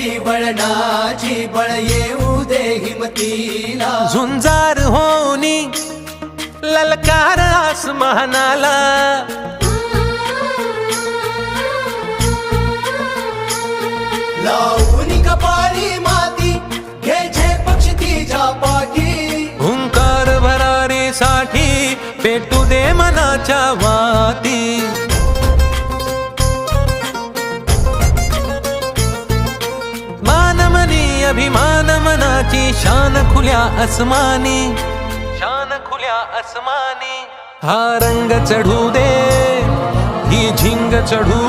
उठली वळणाची बळ येऊ दे हिमतीला झुंजार होनी ललकार आसमानाला लावून कपाळी माती घे पक्षी तिच्या पाठी हुंकार भरारीसाठी पेटू दे मनाच्या वाती मानमनी अभिमान मनाची शान खुल्या आसमानी शान खुल्या आसमानी हा रंग चढू दे ही झिंग चढू